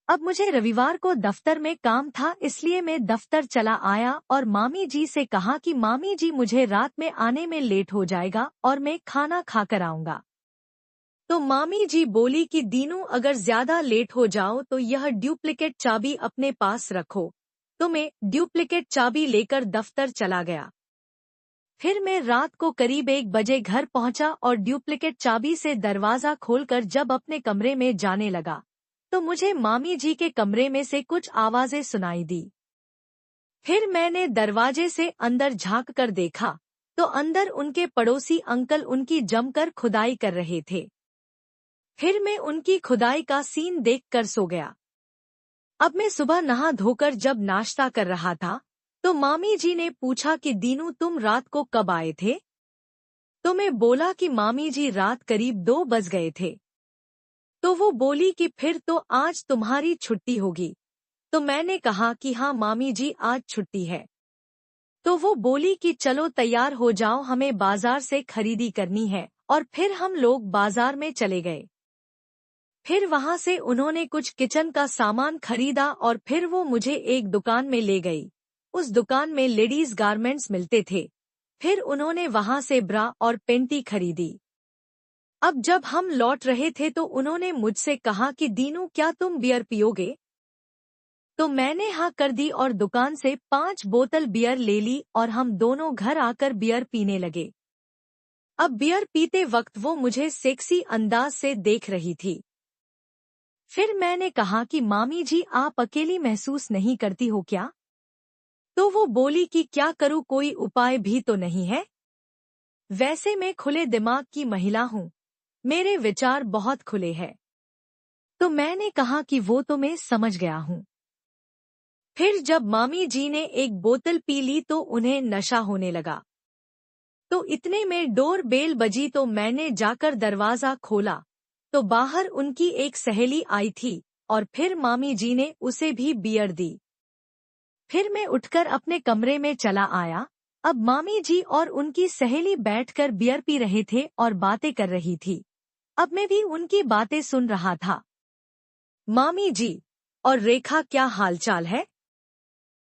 अब मुझे रविवार को दफ्तर में काम था, इसलिए मैं दफ्तर चला आया और मामी जी से कहा कि मामी जी मुझे रात में आने में लेट हो जाएगा और मैं खाना खाकर आऊंगा। तो मामी जी बोली कि दीनू, अगर ज्यादा लेट हो जाओ तो यह डुप्लीकेट चाबी अपने पास रखो। तो मैं डुप्लीकेट चाबी लेकर दफ्तर चला गया। फिर मैं रात को करीब 1 बजे घर पहुंचा और डुप्लीकेट चाबी से दरवाजा खोलकर जब अपने कमरे में जाने लगा तो मुझे मामी जी के कमरे में से कुछ आवाजें सुनाई दी। फिर मैंने दरवाजे से अंदर झांक कर देखा तो अंदर उनके पड़ोसी अंकल उनकी जमकर खुदाई कर रहे थे। फिर मैं उनकी खुदाई का सीन देखकर सो गया। अब मैं सुबह नहा धोकर जब नाश्ता कर रहा था तो मामी जी ने पूछा कि दीनू, तुम रात को कब आए थे? तो मैं बोला कि मामी जी रात करीब 2 बज गए थे। तो वो बोली कि फिर तो आज तुम्हारी छुट्टी होगी। तो मैंने कहा कि हाँ मामी जी, आज छुट्टी है। तो वो बोली कि चलो तैयार हो जाओ, हमें बाजार से खरीदी करनी है। और फिर हम लोग बाजार में चले गए। फिर वहां से उन्होंने कुछ किचन का सामान खरीदा और फिर वो मुझे एक दुकान में ले गई। उस दुकान में लेडीज गारमेंट्स मिलते थे। फिर उन्होंने वहां से ब्रा और पेंटी खरीदी। अब जब हम लौट रहे थे तो उन्होंने मुझसे कहा कि दीनू, क्या तुम बियर पियोगे? तो मैंने हाँ कर दी और दुकान से 5 बोतल बियर ले ली और हम दोनों घर आकर बियर पीने लगे। अब बियर पीते वक्त वो मुझे सेक्सी अंदाज से देख रही थी। फिर मैंने कहा कि मामी जी, आप अकेली महसूस नहीं करती हो क्या? तो वो बोली कि क्या करूं, कोई उपाय भी तो नहीं है। वैसे मैं खुले दिमाग की महिला हूँ, मेरे विचार बहुत खुले हैं। तो मैंने कहा कि वो तो मैं समझ गया हूँ। फिर जब मामी जी ने एक बोतल पी ली तो उन्हें नशा होने लगा। तो इतने में डोर बेल बजी तो मैंने जाकर दरवाजा खोला तो बाहर उनकी एक सहेली आई थी और फिर मामी जी ने उसे भी बियर दी। फिर मैं उठकर अपने कमरे में चला आया। अब मामी जी और उनकी सहेली बैठकर बियर पी रहे थे और बातें कर रही थी। अब मैं भी उनकी बातें सुन रहा था। मामी जी, और रेखा, क्या हालचाल है?